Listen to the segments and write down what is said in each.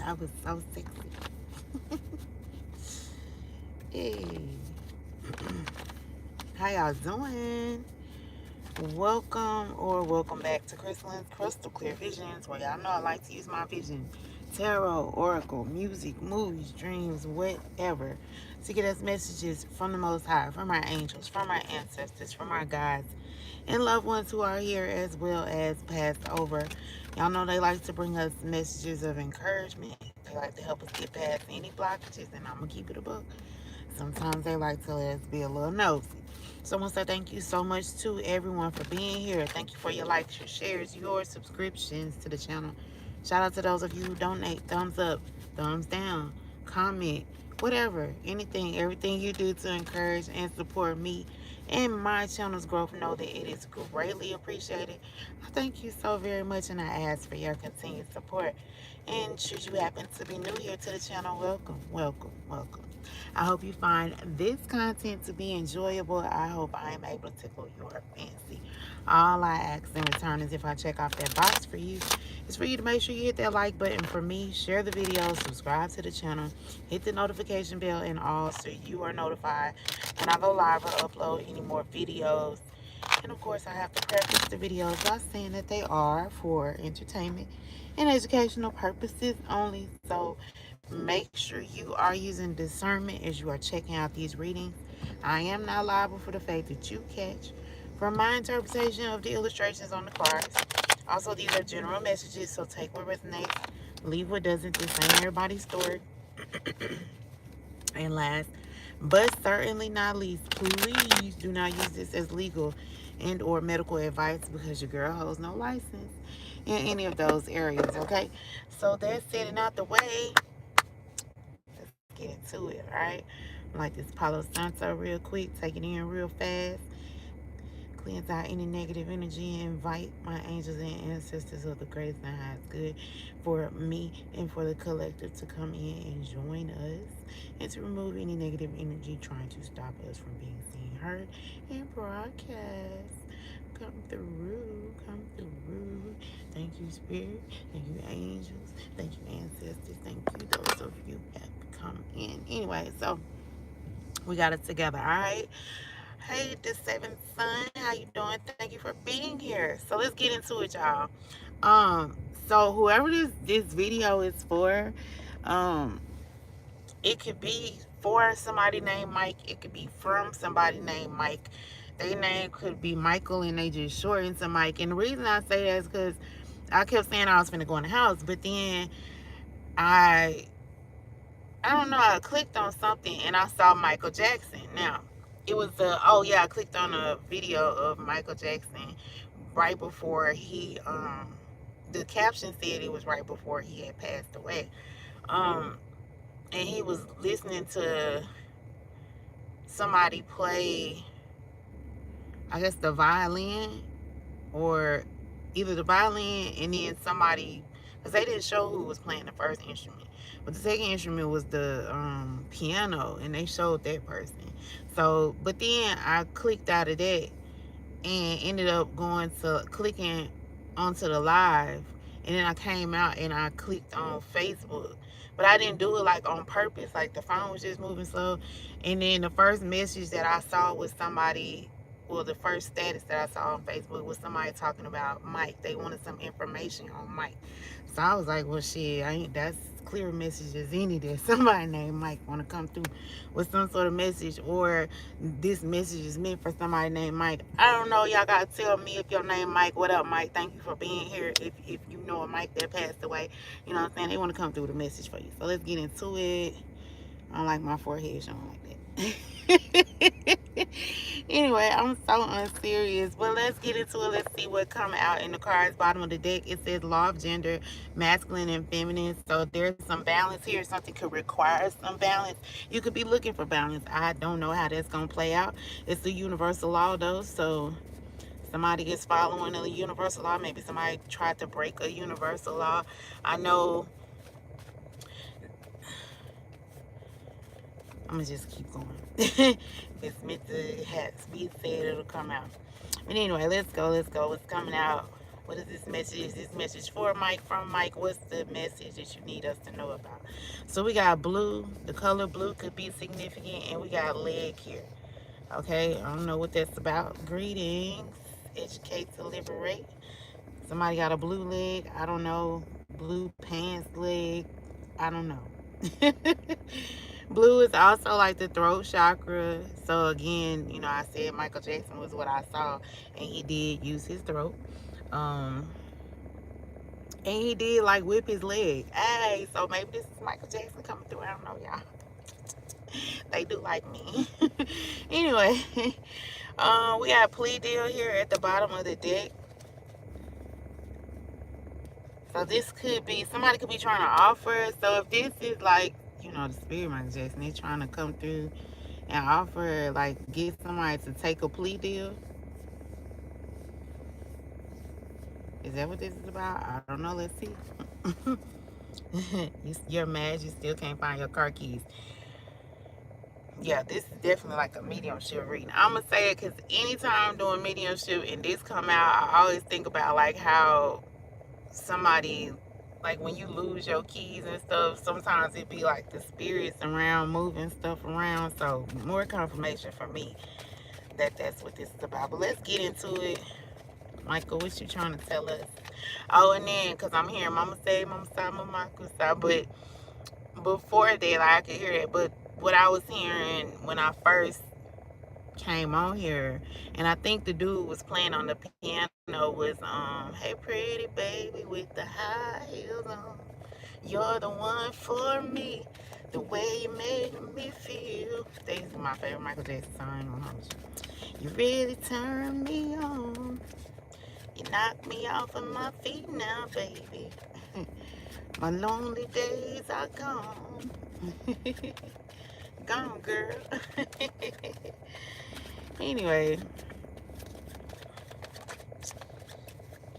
I was so sexy. Hey, how y'all doing? Welcome back to Crystal Clear Visions, where y'all know I like to use my vision, tarot, oracle, music, movies, dreams, whatever, to get us messages from the Most High, from our angels, from our ancestors, from our guides, and loved ones who are here as well as passed over. Y'all know they like to bring us messages of encouragement. They like to help us get past any blockages, and I'm gonna keep it a book. Sometimes they like to let us be a little nosy. So I want to say thank you so much to everyone for being here. Thank you for your likes, your shares, your subscriptions to the channel. Shout out to those of you who donate. Thumbs up, thumbs down, comment, whatever, anything, everything you do to encourage and support me and my channel's growth. Know that it is greatly appreciated. I thank you so very much, and I ask for your continued support. And should you happen to be new here to the channel, welcome, welcome, welcome. I hope you find this content to be enjoyable. I hope I am able to tickle your fancy. All I ask in return is, if I check off that box for you, is for you to make sure you hit that like button for me, share the video, subscribe to the channel, hit the notification bell and all, so you are notified when I go live or upload any more videos. And of course, I have to preface the videos by saying that they are for entertainment and educational purposes only. So make sure you are using discernment as you are checking out these readings. I am not liable for the fate that you catch from my interpretation of the illustrations on the cards. Also, these are general messages, so take what resonates, leave what doesn't. This ain't everybody's story. And last, but certainly not least, please do not use this as legal and or medical advice, because your girl holds no license in any of those areas, okay? So that's said and out the way, let's get into it, all right? Like this Palo Santo real quick, take it in real fast, cleanse out any negative energy, and invite my angels and ancestors of the greatest and highest good for me and for the collective to come in and join us, and to remove any negative energy trying to stop us from being seen, heard, and broadcast. Come through, come through. Thank you, Spirit. Thank you, angels. Thank you, ancestors. Thank you, those of you that come in. Anyway, so we got it together, all right? Hey, the seventh son, how you doing? Thank you for being here. So let's get into it, y'all. Um, so whoever this video is for, um, it could be for somebody named Mike. It could be from somebody named Mike. Their name could be Michael, and they just shortened to Mike. And the reason I say that is because I kept saying I was finna go in the house, but then I I don't know, I clicked on something and I saw Michael Jackson. Now, it was oh yeah, I clicked on a video of Michael Jackson right before the caption said it was right before he had passed away. Um, and he was listening to somebody play, I guess, the violin, or either the violin and then somebody, because they didn't show who was playing the first instrument, but the second instrument was the piano, and they showed that person. So but then I clicked out of that and ended up going to clicking onto the live, and then I came out and I clicked on Facebook, but I didn't do it like on purpose. Like, the phone was just moving slow, and then the first message that I saw was somebody, well, the first status that I saw on Facebook was somebody talking about Mike. They wanted some information on Mike. So I was like, well, shit, that's clear message as any that somebody named Mike want to come through with some sort of message, or this message is meant for somebody named Mike. I don't know. Y'all gotta tell me if your name Mike. What up, Mike? Thank you for being here. If you know a Mike that passed away, you know what I'm saying? They want to come through with a message for you. So let's get into it. I don't like my forehead showing like that. Anyway, I'm so unserious, but let's get into it. Let's see what comes out in the cards. Bottom of the deck, it says law of gender, masculine and feminine. So there's some balance here. Something could require some balance. You could be looking for balance. I don't know how that's gonna play out. It's the universal law though, so somebody is following a universal law. Maybe somebody tried to break a universal law. I know. I'm gonna just keep going. If it's meant to be said, it'll come out. But anyway, let's go. Let's go. What's coming out What is this message? Is this message for Mike, from Mike? What's the message that you need us to know about? So we got blue. The color blue could be significant. And we got leg here. Okay, I don't know what that's about. Greetings. Educate to liberate. Somebody got a blue leg. I don't know. Blue pants leg. I don't know. Blue is also like the throat chakra. So again, you know, I said Michael Jackson was what I saw, and he did use his throat. Um, and he did like whip his leg. Hey, so maybe this is Michael Jackson coming through. I don't know, y'all. They do like me. Anyway, we got a plea deal here at the bottom of the deck. So this could be, somebody could be trying to offer. So if this is like, you know, the spirit Michael Jackson, they're trying to come through and offer, like, get somebody to take a plea deal. Is that what this is about? I don't know. Let's see. You're mad you still can't find your car keys. Yeah, this is definitely like a mediumship reading. I'm going to say it because anytime I'm doing mediumship and this come out, I always think about like how somebody, like when you lose your keys and stuff, sometimes it be like the spirits around moving stuff around. So more confirmation for me that that's what this is about. But let's get into it. Michael, what you trying to tell us? Oh, and then because I'm hearing Mama say, Mama say, Mama say, but before that, like, I could hear it. But what I was hearing when I first came on here, and I think the dude was playing on the piano, was hey pretty baby with the high heels on, you're the one for me, the way you made me feel. This is my favorite Michael Jackson song. You really turn me on, you knock me off of my feet now, baby. My lonely days are gone. Gone, girl. Anyway,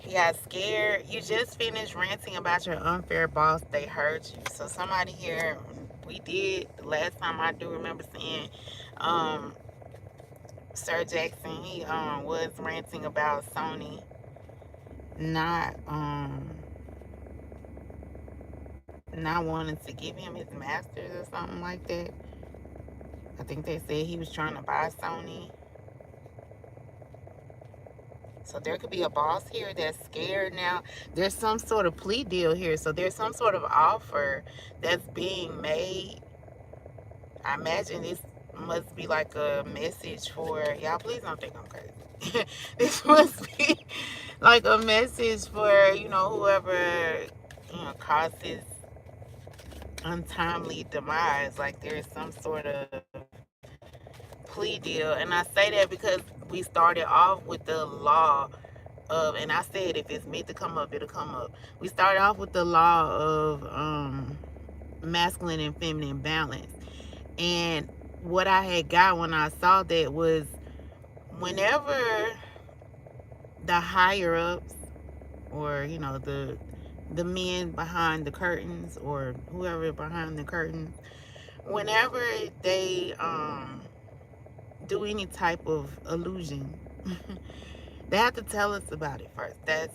you got scared. You just finished ranting about your unfair boss. They hurt you. So somebody here, we did, the last time I do remember seeing Sir Jackson, he was ranting about Sony not wanting to give him his masters or something like that. I think they said he was trying to buy Sony. So there could be a boss here that's scared now. There's some sort of plea deal here. So there's some sort of offer that's being made. I imagine this must be like a message for, y'all please don't think I'm crazy. This must be like a message for, you know, whoever, you know, causes untimely demise. Like there's some sort of plea deal. And I say that because we started off with the law of, and I said if it's meant to come up, it'll come up. We started off with the law of masculine and feminine balance. And what I had got when I saw that was whenever the higher ups, or you know, the men behind the curtains, or whoever behind the curtains, whenever they do any type of illusion, they have to tell us about it first. That's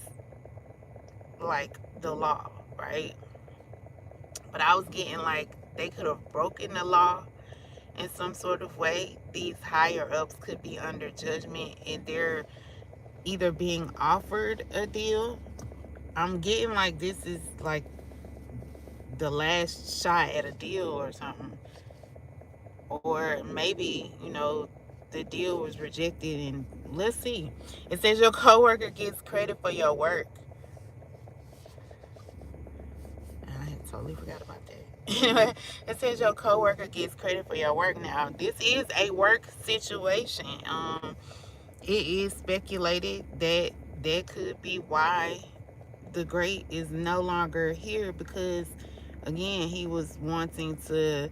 like the law, right? But I was getting like they could have broken the law in some sort of way. These higher ups could be under judgment and they're either being offered a deal. I'm getting like this is like the last shot at a deal or something. Or maybe, you know, the deal was rejected, and let's see. It says your coworker gets credit for your work. I totally forgot about that. Anyway, it says your coworker gets credit for your work. Now, this is a work situation. It is speculated that that could be why the great is no longer here, because again, he was wanting to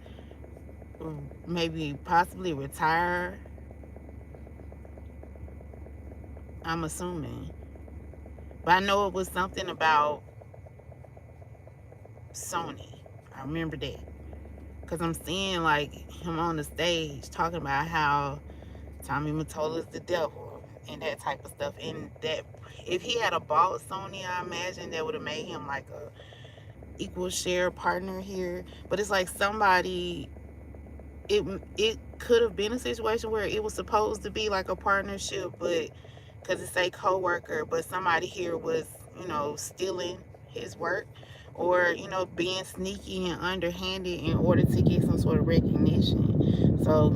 maybe possibly retire, I'm assuming. But I know it was something about Sony. I remember that. Because I'm seeing like him on the stage talking about how Tommy Mottola's the devil. and that type of stuff. And that if he had a bought Sony, I imagine that would have made him like a equal share partner here. But it's like somebody, it could have been a situation where it was supposed to be like a partnership, but because it's a co-worker, but somebody here was, stealing his work, or being sneaky and underhanded in order to get some sort of recognition. So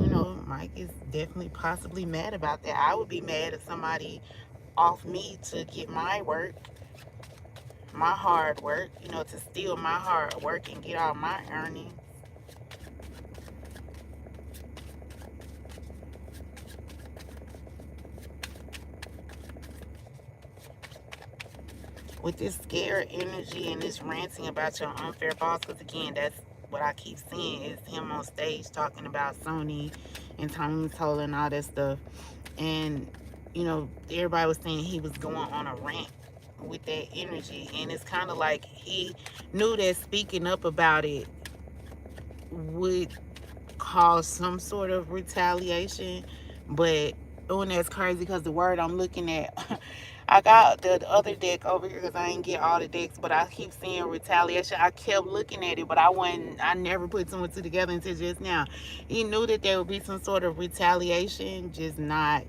Mike is definitely possibly mad about that. I would be mad if somebody off me to get my work, my hard work, to steal my hard work and get all my earnings. With this scared energy and this ranting about your unfair boss, because again, that's what I keep seeing is him on stage talking about Sony and Tony Toll and all that stuff. And, everybody was saying he was going on a rant with that energy. And it's kind of like he knew that speaking up about it would cause some sort of retaliation. But, oh, and that's crazy because the word I'm looking at, I got the other deck over here because I didn't get all the decks, but I keep seeing retaliation. I kept looking at it, but I never put two and two together until just now. He knew that there would be some sort of retaliation, just not,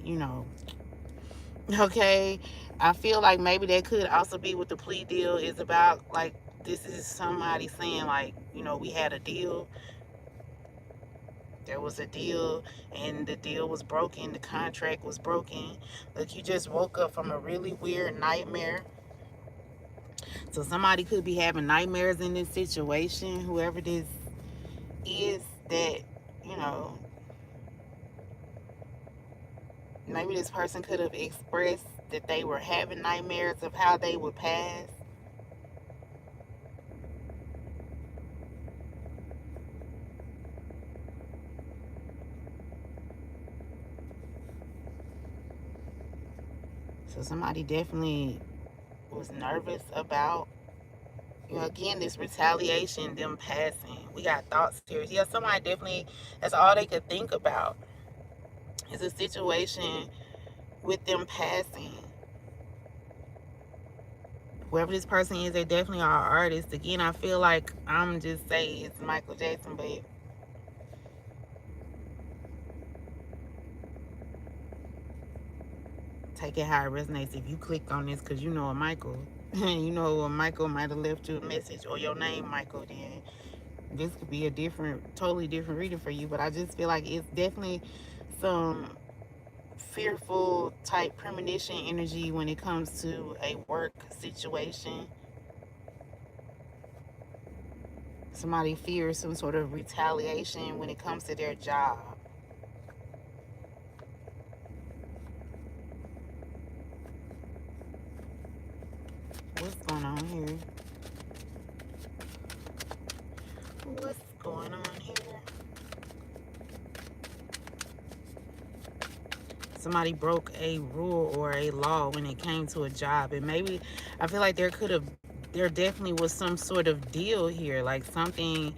okay. I feel like maybe that could also be what the plea deal is about. Like, this is somebody saying, like, we had a deal. There was a deal, and the deal was broken. The contract was broken. Look, you just woke up from a really weird nightmare. So somebody could be having nightmares in this situation, whoever this is, that, you know, maybe this person could have expressed that they were having nightmares of how they would pass. So somebody definitely was nervous about, again, this retaliation, them passing. We got thoughts here. Yeah, somebody definitely, that's all they could think about is a situation with them passing. Whoever this person is, they definitely are artists. Again, I feel like I'm just saying it's Michael Jackson, but take it how it resonates. If you clicked on this because you know a Michael, you know a Michael might have left you a message, or your name Michael, then this could be a totally different reading for you. But I just feel like it's definitely some fearful type premonition energy when it comes to a work situation. Somebody fears some sort of retaliation when it comes to their job. What's going on here? What's going on here? Somebody broke a rule or a law when it came to a job. And maybe, I feel like there definitely was some sort of deal here. Like something,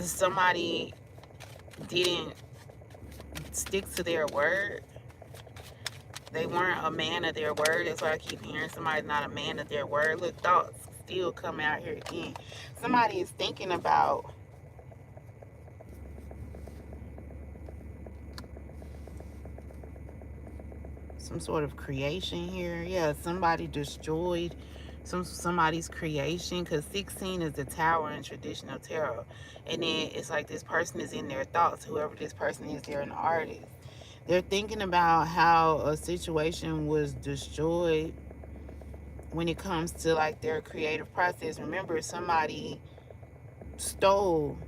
somebody didn't stick to their word. They weren't a man of their word. That's why I keep hearing somebody's not a man of their word. Look, thoughts still come out here again. Somebody is thinking about some sort of creation here. Yeah, somebody destroyed somebody's creation, because 16 is the tower in traditional tarot. And then it's like this person is in their thoughts. Whoever this person is, they're an artist. They're thinking about how a situation was destroyed when it comes to like their creative process. Remember, somebody stole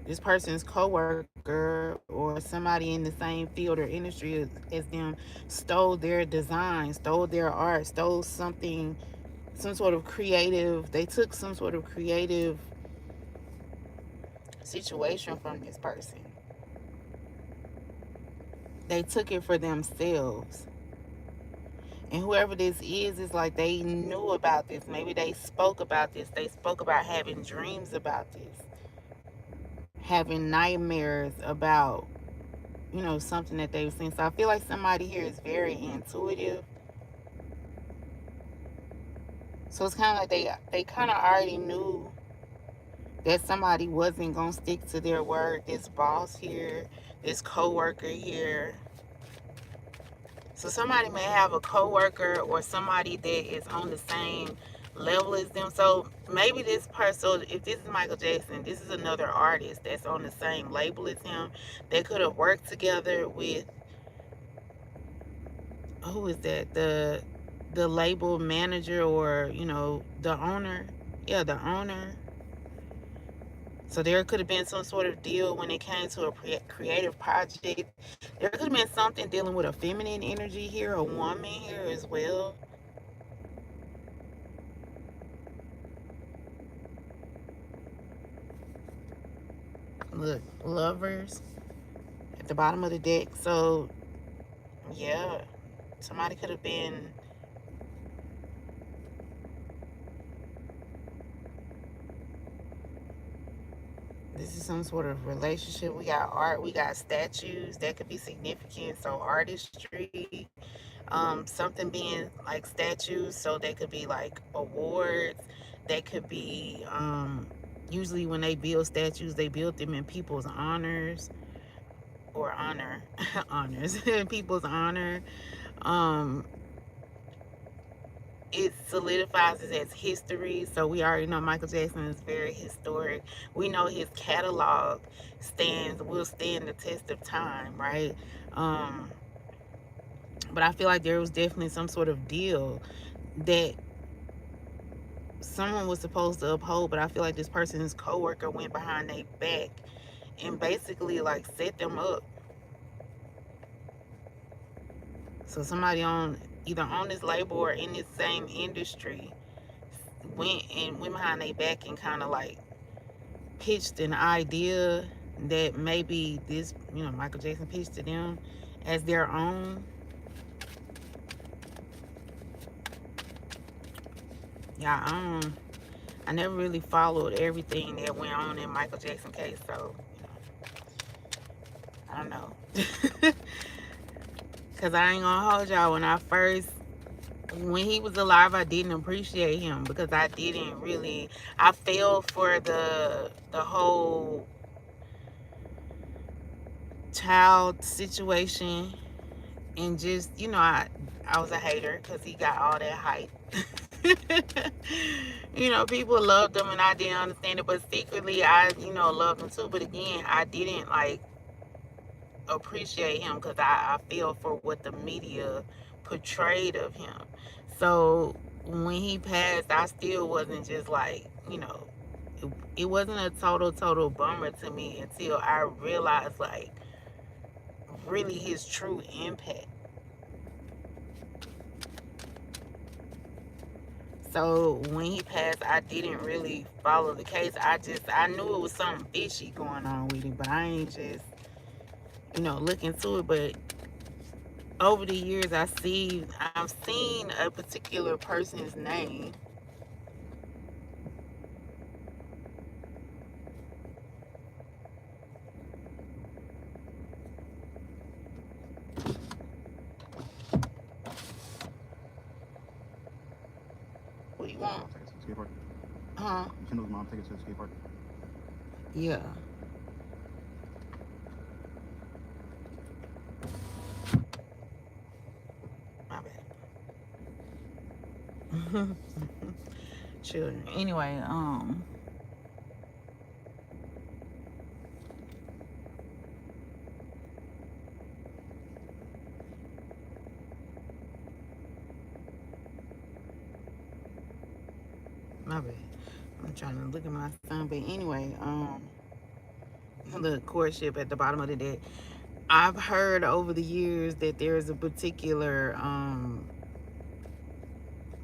this person's coworker or somebody in the same field or industry as them, stole their design, stole their art, stole something, some sort of creative. They took some sort of creative situation from this person. They took it for themselves. And whoever this is like they knew about this. Maybe they spoke about this. They spoke about having dreams about this, having nightmares about you know, something that they've seen. So I feel like somebody here is very intuitive. So it's kind of like they kind of already knew that somebody wasn't gonna stick to their word. This boss here, this coworker here. So somebody may have a coworker or somebody that is on the same level as them. So maybe this person, so if this is Michael Jackson, this is another artist that's on the same label as him. They could have worked together with, who is that? The label manager, or you know, the owner. Yeah, the owner. So there could have been some sort of deal when it came to a creative project. There could have been something dealing with a feminine energy here, a woman here as well. Look, lovers at the bottom of the deck. So yeah, somebody could have been, this is some sort of relationship. We got art, we got statues that could be significant. So artistry, something being like statues. So they could be like awards. They could be, usually when they build statues, they build them in people's honors, or honor, honors, in people's honor. Um, it solidifies it as history. So we already know Michael Jackson is very historic. We know his catalog will stand the test of time, right? Um, but I feel like there was definitely some sort of deal that someone was supposed to uphold, but I feel like this person's coworker went behind their back and basically like set them up. So somebody on, either on this label or in this same industry, went behind their back and kind of like pitched an idea that maybe this, you know, Michael Jackson pitched to them as their own. Yeah, I never really followed everything that went on in Michael Jackson case, so you know, I don't know. Cause I ain't gonna hold y'all. When he was alive, I didn't appreciate him because I didn't really. I fell for the whole child situation, and just, you know, I was a hater because he got all that hype. You know, people loved him and I didn't understand it, but secretly I, you know, loved him too. But again, I didn't like appreciate him because I feel for what the media portrayed of him. So when he passed, I still wasn't just like, you know, it wasn't a total bummer to me until I realized like really his true impact. So when he passed, I didn't really follow the case. I knew it was something fishy going on with it, but I ain't just, you know, look into it. But over the years, I've seen a particular person's name. What do you want? Huh? You send his mom tickets to the skate park? Yeah. My bad. Children. Anyway, my bad. I'm trying to look at my son, but anyway, the courtship at the bottom of the deck. I've heard over the years that there is a particular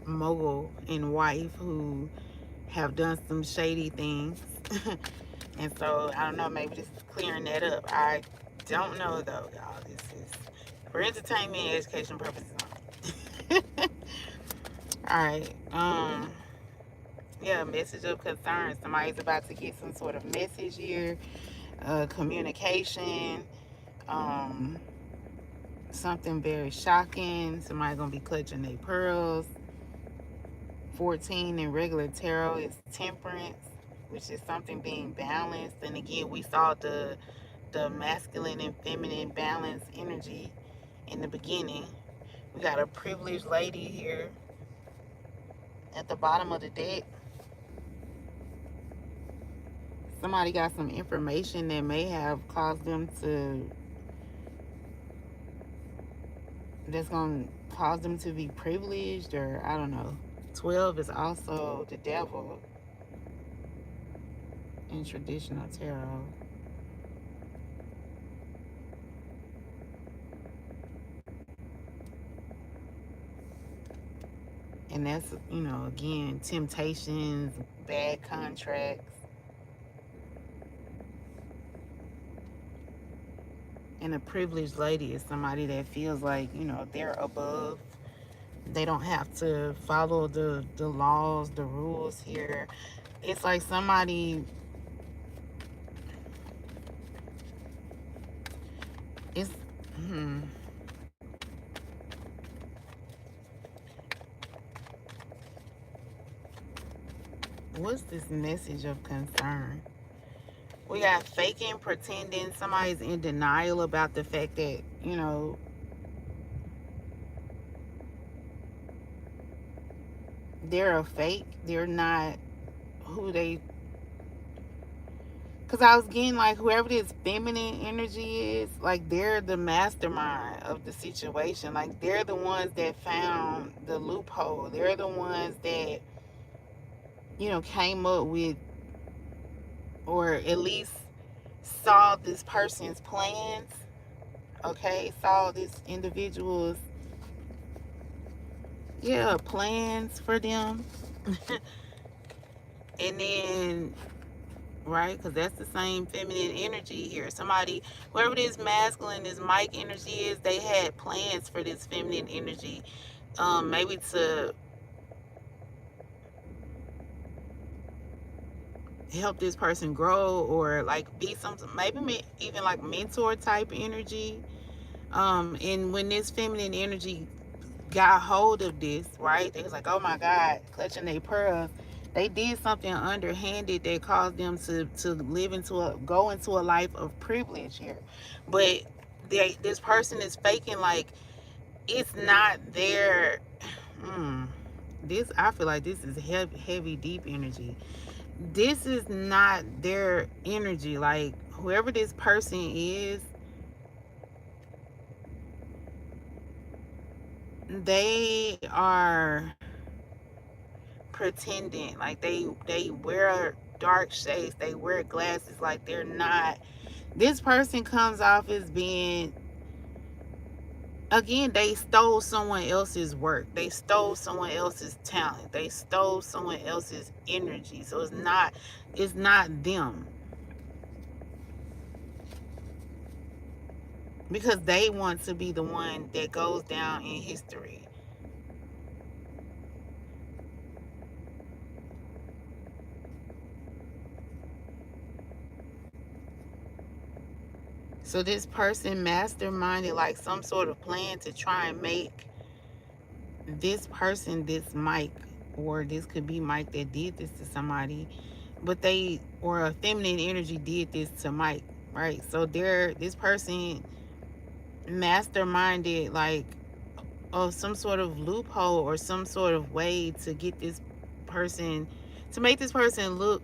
mogul and wife who have done some shady things. And so I don't know, maybe this is clearing that up. I don't know though, y'all. This is for entertainment and education purposes only. All right. Yeah, message of concern. Somebody's about to get some sort of message here. Communication. Um, something very shocking. Somebody gonna be clutching their pearls. 14 in regular tarot is temperance, which is something being balanced. And again, we saw the masculine and feminine balance energy in the beginning. We got a privileged lady here at the bottom of the deck. Somebody got some information that may have caused them to, that's going to cause them to be privileged, or I don't know. 12 is also the devil in traditional tarot. And that's, you know, again, temptations, bad contracts. And a privileged lady is somebody that feels like, you know, they're above. They don't have to follow the laws, the rules here. It's like somebody, it's, hmm, what's this message of concern? We got faking, pretending. Somebody's in denial about the fact that, you know, they're a fake. They're not who they. Because I was getting like whoever this feminine energy is, like they're the mastermind of the situation. Like they're the ones that found the loophole. They're the ones that, you know, came up with, or at least saw this person's plans. Okay, saw this individual's, yeah, plans for them. And then, right, because that's the same feminine energy here. Somebody, whoever this masculine, this Mike energy is, they had plans for this feminine energy. Maybe to help this person grow, or like be some, maybe even like mentor type energy. And when this feminine energy got hold of this, right, they was like, oh my God, clutching their pearls. They did something underhanded that caused them to live into a, go into a life of privilege here. But this person is faking like it's not their, this, I feel like this is heavy deep energy. This is not their energy. Like whoever this person is, they are pretending. Like they wear dark shades, they wear glasses, like they're not. This person comes off as being, again, they stole someone else's work, they stole someone else's talent, they stole someone else's energy. So it's not them, because they want to be the one that goes down in history. So this person masterminded like some sort of plan to try and make this person, this Mike, or this could be Mike that did this to somebody, but they, or a feminine energy did this to Mike, right? So this person masterminded like, oh, some sort of loophole or some sort of way to get this person, to make this person look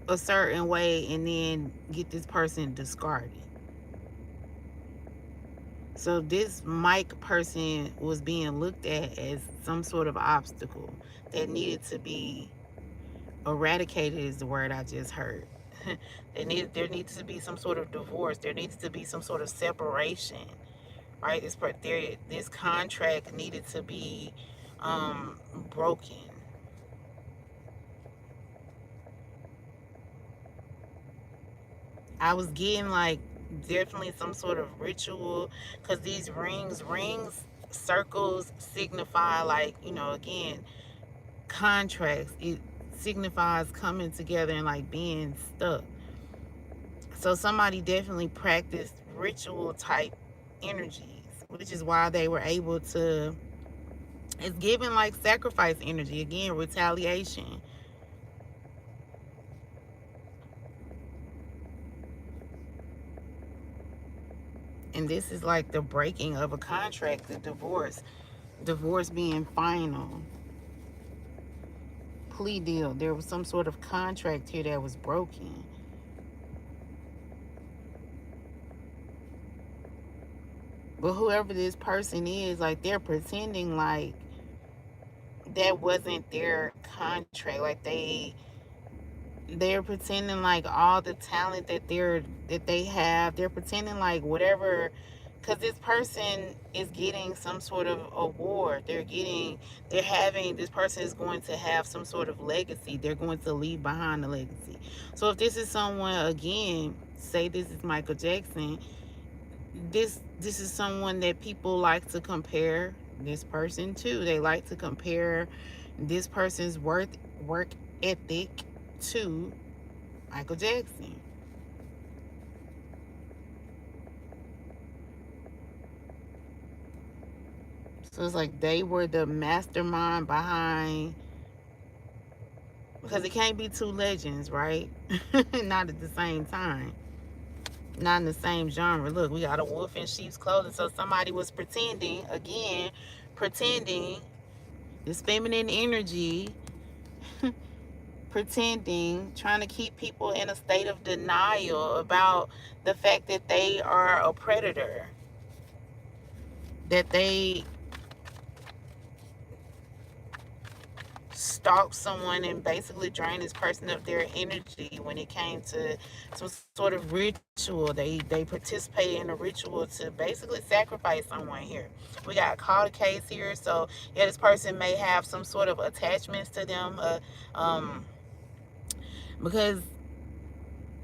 a certain way, and then get this person discarded. So this Mike person was being looked at as some sort of obstacle that needed to be eradicated, is the word I just heard. There needs to be some sort of divorce. There needs to be some sort of separation, right? This contract needed to be broken. I was getting like definitely some sort of ritual, because these rings, circles signify, like, you know, again, contracts. It signifies coming together and like being stuck. So somebody definitely practiced ritual type energies, which is why they were able to, it's giving like sacrifice energy, again, retaliation. And this is like the breaking of a contract, the divorce being final, plea deal. There was some sort of contract here that was broken. But whoever this person is, like, they're pretending like that wasn't their contract. Like they're pretending like all the talent that they have, they're pretending like whatever, because this person is getting some sort of award. They're having, this person is going to have some sort of legacy. They're going to leave behind a legacy. So if this is someone, again, say this is Michael Jackson, this is someone that people like to compare this person to. They like to compare this person's work ethic to Michael Jackson. So it's like they were the mastermind behind, because it can't be two legends, right? Not at the same time. Not in the same genre. Look, we got a wolf in sheep's clothing. So somebody was pretending, again, pretending this feminine energy, pretending, trying to keep people in a state of denial about the fact that they are a predator, that they stalked someone and basically drained this person of their energy when it came to some sort of ritual. They participated in a ritual to basically sacrifice someone here. We got a call case here. So yeah, this person may have some sort of attachments to them, because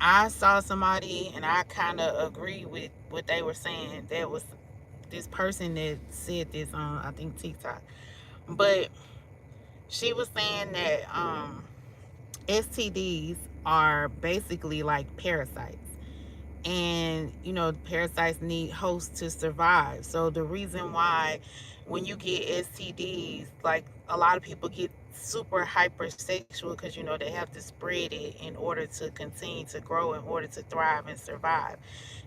I saw somebody and I kind of agree with what they were saying. There was this person that said this on, I think, TikTok, but she was saying that STDs are basically like parasites. And, parasites need hosts to survive. So the reason why when you get STDs, like a lot of people get super hypersexual because, they have to spread it in order to continue to grow, in order to thrive and survive.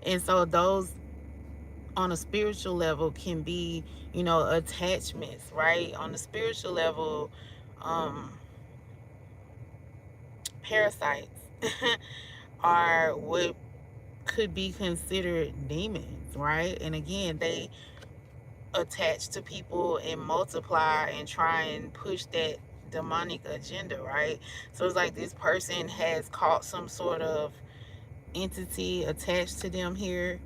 And so those on a spiritual level can be, attachments, right? On the spiritual level, parasites are what could be considered demons, right? And again, they attach to people and multiply and try and push that demonic agenda, right? So it's like this person has caught some sort of entity attached to them here.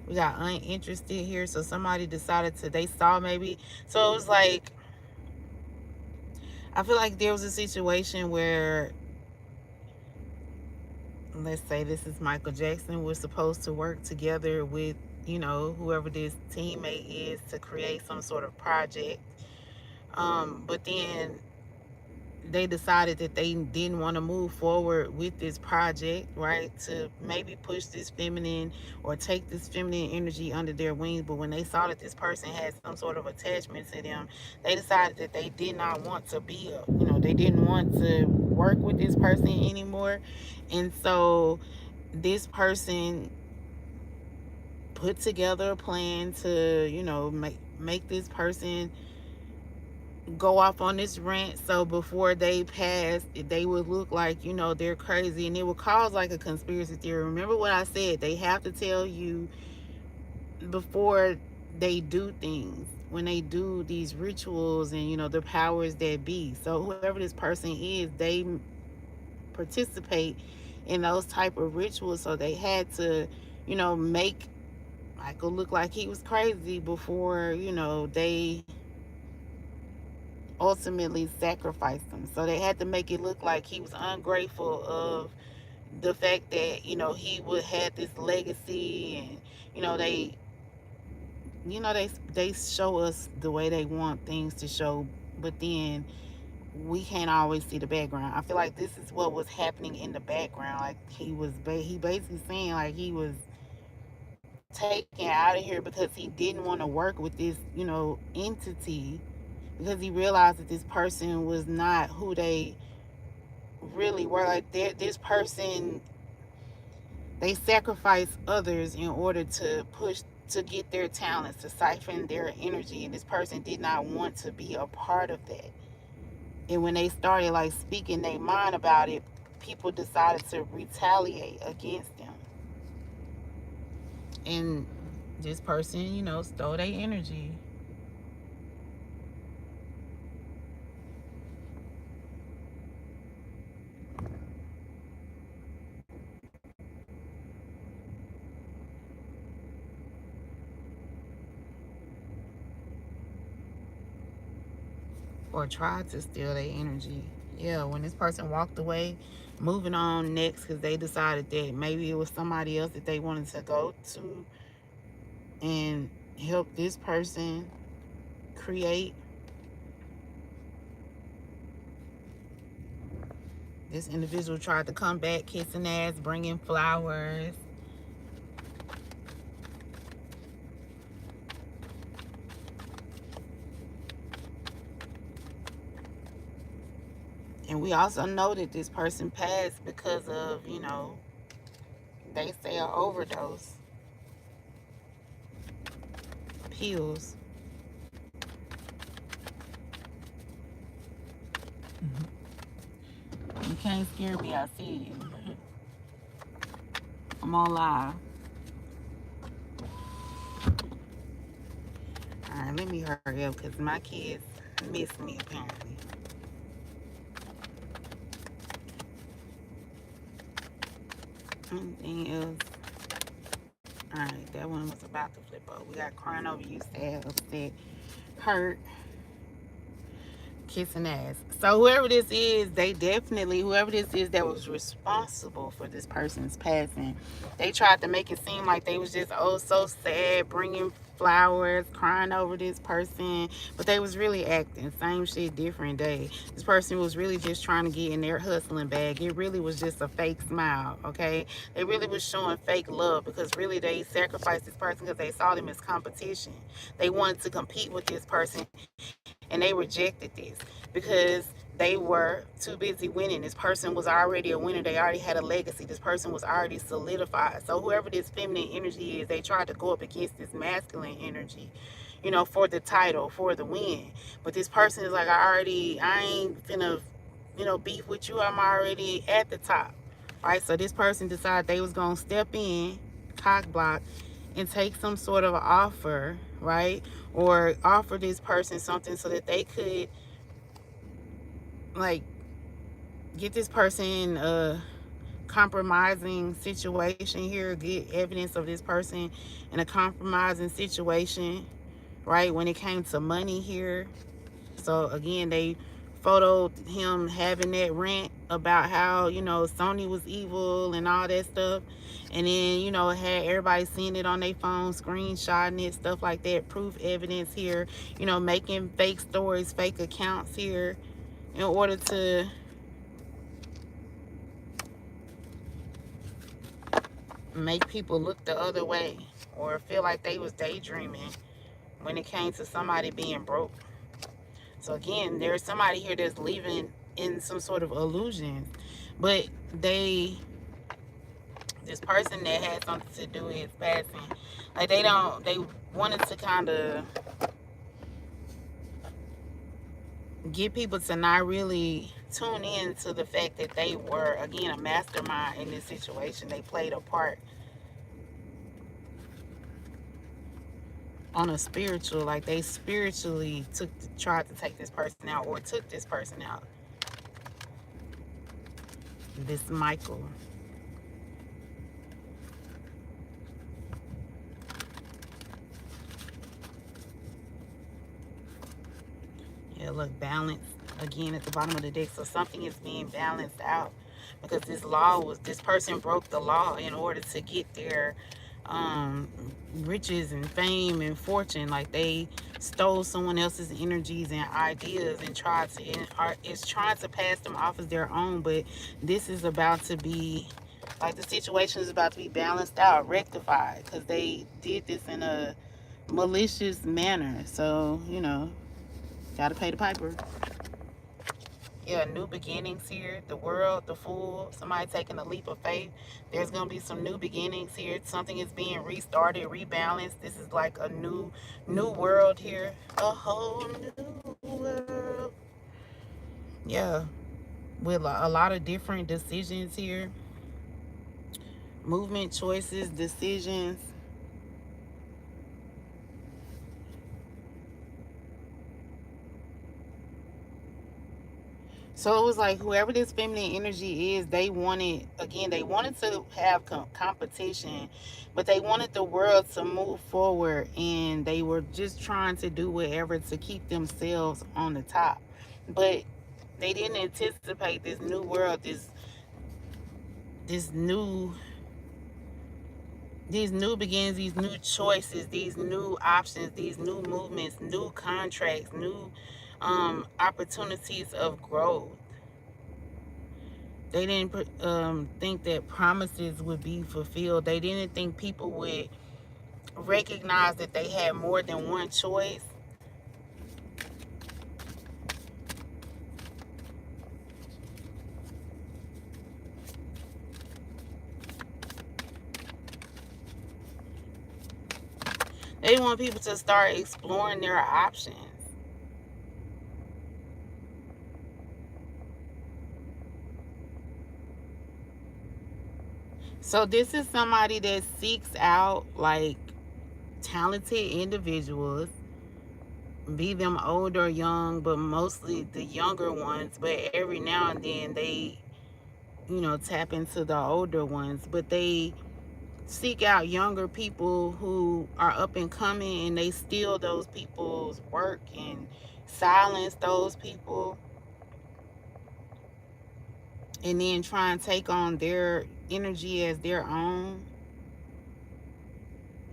We got uninterested here. So somebody decided to, they saw maybe. So it was like, I feel like there was a situation where, let's say this is Michael Jackson, we're supposed to work together with, whoever this teammate is to create some sort of project. But then they decided that they didn't want to move forward with this project, right? To maybe push this feminine or take this feminine energy under their wings. But when they saw that this person had some sort of attachment to them, they decided that they did not want to be, they didn't want to work with this person anymore. And so this person put together a plan to, make this person go off on this rant, so before they pass, they would look like, they're crazy, and it would cause like a conspiracy theory. Remember what I said, they have to tell you before they do things, when they do these rituals and, the powers that be. So whoever this person is, they participate in those type of rituals, so they had to, make Michael look like he was crazy before, they ultimately sacrificed him. So they had to make it look like he was ungrateful of the fact that, he would have this legacy. And, they, they show us the way they want things to show. But then we can't always see the background. I feel like this is what was happening in the background. Like he basically saying like he was taken out of here because he didn't want to work with this, entity, because he realized that this person was not who they really were. Like this person, they sacrifice others in order to push, to get their talents, to siphon their energy, and this person did not want to be a part of that. And when they started like speaking their mind about it, people decided to retaliate against them. And this person, stole their energy. Or tried to steal their energy. Yeah, when this person walked away, moving on next because they decided that maybe it was somebody else that they wanted to go to and help this person create. This individual tried to come back kissing ass, bringing flowers. And we also know that this person passed because of, they say an overdose. Pills. You can't scare me, I see you. I'm on live. Alright, let me hurry up because my kids miss me apparently. Anything else? Alright, that one was about to flip over. We got crying over you, sad, upset, hurt, kissing ass. So whoever this is, whoever this is that was responsible for this person's passing, they tried to make it seem like they was just so sad, bringing flowers, crying over this person, but they was really acting same shit, different day. This person was really just trying to get in their hustling bag. It really was just a fake smile, okay? They really was showing fake love because really they sacrificed this person because they saw them as competition. They wanted to compete with this person, and they rejected this because they were too busy winning. This person was already a winner. They already had a legacy. This person was already solidified. So whoever this feminine energy is, they tried to go up against this masculine energy, for the title, for the win. But this person is like, I ain't finna, beef with you. I'm already at the top, right? So this person decided they was gonna step in, cock block, and take some sort of offer, right? Or offer this person something so that they could like get this person a compromising situation here, get evidence of this person in a compromising situation, right? When it came to money here. So again, they photoed him having that rant about how, Sony was evil and all that stuff. And then, had everybody seeing it on their phone, screenshotting it, stuff like that, proof evidence here, making fake stories, fake accounts here in order to make people look the other way or feel like they was daydreaming when it came to somebody being broke. So again, there's somebody here that's living in some sort of illusion, but this person that had something to do with his passing, like they wanted to kind of get people to not really tune in to the fact that they were, again, a mastermind in this situation. They played a part on a spiritual, like they spiritually tried to take this person out or took this person out. This Michael. Yeah, look, balance again at the bottom of the deck. So something is being balanced out because this person broke the law in order to get their riches and fame and fortune. Like they stole someone else's energies and ideas and is trying to pass them off as their own. But this is about to be, like, the situation is about to be balanced out, rectified, because they did this in a malicious manner. So, gotta pay the piper. Yeah, new beginnings here. The world, the fool, somebody taking a leap of faith. There's going to be some new beginnings here. Something is being restarted, rebalanced. This is like a new world here. A whole new world. Yeah, with a lot of different decisions here. Movement, choices, decisions. So it was like whoever this feminine energy is, they wanted to have competition, but they wanted the world to move forward, and they were just trying to do whatever to keep themselves on the top. But they didn't anticipate this new world, this new these new beginnings, these new choices, these new options, these new movements, new contracts, new opportunities of growth. They didn't think that promises would be fulfilled. They didn't think people would recognize that they had more than one choice. They want people to start exploring their options. So this is somebody that seeks out, like, talented individuals, be them old or young, but mostly the younger ones. But every now and then they, tap into the older ones. But they seek out younger people who are up and coming, and they steal those people's work and silence those people, and then try and take on their energy as their own.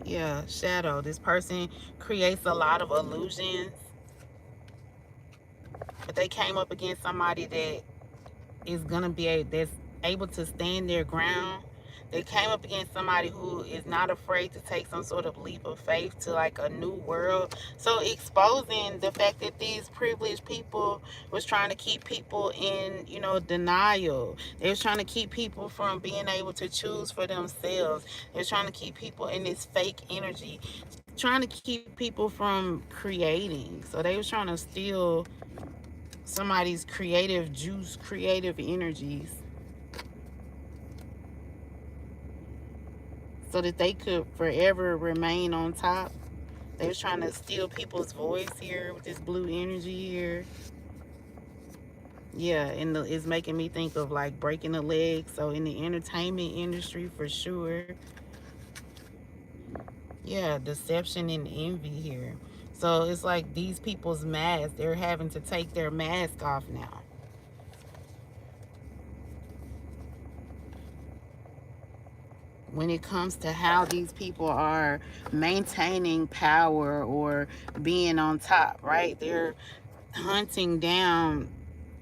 Yeah, shadow. This person creates a lot of illusions, but they came up against somebody that is gonna be that's able to stand their ground. They came up against somebody who is not afraid to take some sort of leap of faith to, like, a new world. So exposing the fact that these privileged people was trying to keep people in, denial. They was trying to keep people from being able to choose for themselves. They're trying to keep people in this fake energy, trying to keep people from creating. So they was trying to steal somebody's creative juice, creative energies, so that they could forever remain on top. They was trying to steal people's voice here with this blue energy here. Yeah, and it's making me think of, like, breaking a leg. So in the entertainment industry, for sure. Yeah, deception and envy here. So it's like these people's masks, they're having to take their mask off now. When it comes to how these people are maintaining power or being on top, right? They're hunting down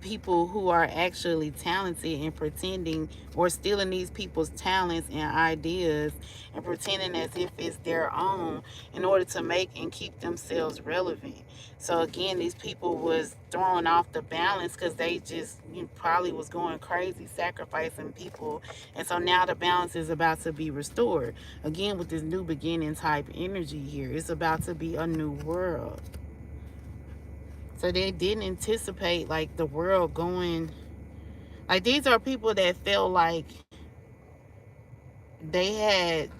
people who are actually talented and pretending, or stealing these people's talents and ideas and pretending as if it's their own in order to make and keep themselves relevant. So again, these people was throwing off the balance because they just, probably was going crazy, sacrificing people. And so now the balance is about to be restored again with this new beginning type energy here. It's about to be a new world. So they didn't anticipate, like, the world going, like, these are people that felt like they had,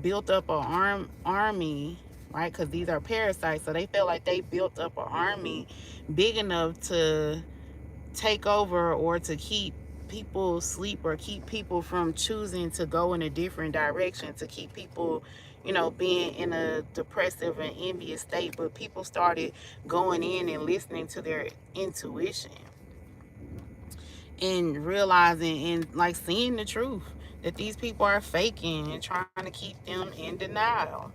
built up an army, right? Because these are parasites. So they felt like they built up an army big enough to take over, or to keep people asleep, or keep people from choosing to go in a different direction, to keep people, being in a depressive and envious state. But people started going in and listening to their intuition and realizing and, like, seeing the truth that these people are faking and trying to keep them in denial.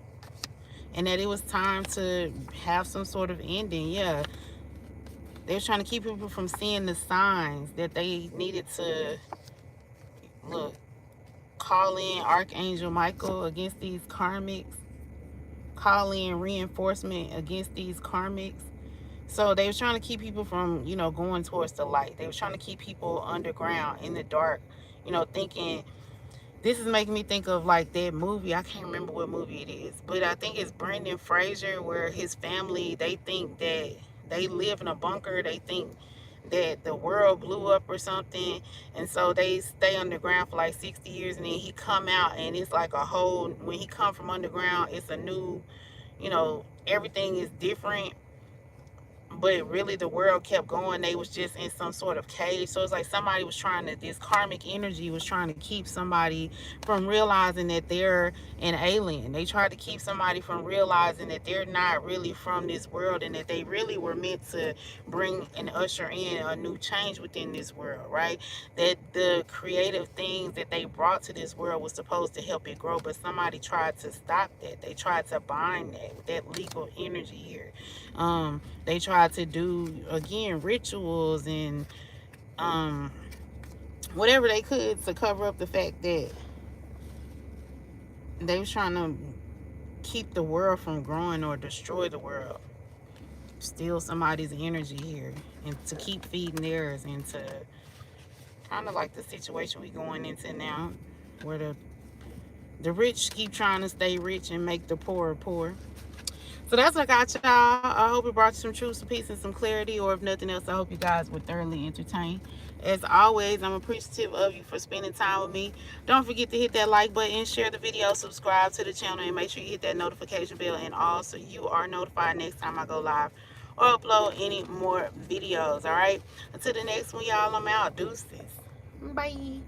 and that it was time to have some sort of ending. Yeah, they were trying to keep people from seeing the signs that they needed to look. Call in Archangel Michael against these karmics. Call in reinforcement against these karmics. So they was trying to keep people from, going towards the light. They was trying to keep people underground in the dark, thinking. This is making me think of like that movie. I can't remember what movie it is, but I think it's Brendan Fraser, where his family, they think that they live in a bunker. They think that the world blew up or something, and so they stay underground for like 60 years, and then he come out, and it's like a whole. When he come from underground, it's a new, everything is different, but really the world kept going. They was just in some sort of cage. So it's like somebody was trying to, this karmic energy was trying to keep somebody from realizing that they're an alien. They tried to keep somebody from realizing that they're not really from this world, and that they really were meant to bring and usher in a new change within this world, right? That the creative things that they brought to this world was supposed to help it grow, but somebody tried to stop that. They tried to bind that with that legal energy here. They tried to do, again, rituals and whatever they could to cover up the fact that they was trying to keep the world from growing or destroy the world. Steal somebody's energy here and to keep feeding theirs, and to kind of like the situation we going into now, where the rich keep trying to stay rich and make the poor poor. So that's what I got, y'all. I hope it brought you some truth, some peace, and some clarity. Or if nothing else, I hope you guys were thoroughly entertained. As always, I'm appreciative of you for spending time with me. Don't forget to hit that like button, share the video, subscribe to the channel, and make sure you hit that notification bell and all, so you are notified next time I go live or upload any more videos. All right? Until the next one, y'all, I'm out. Deuces. Bye.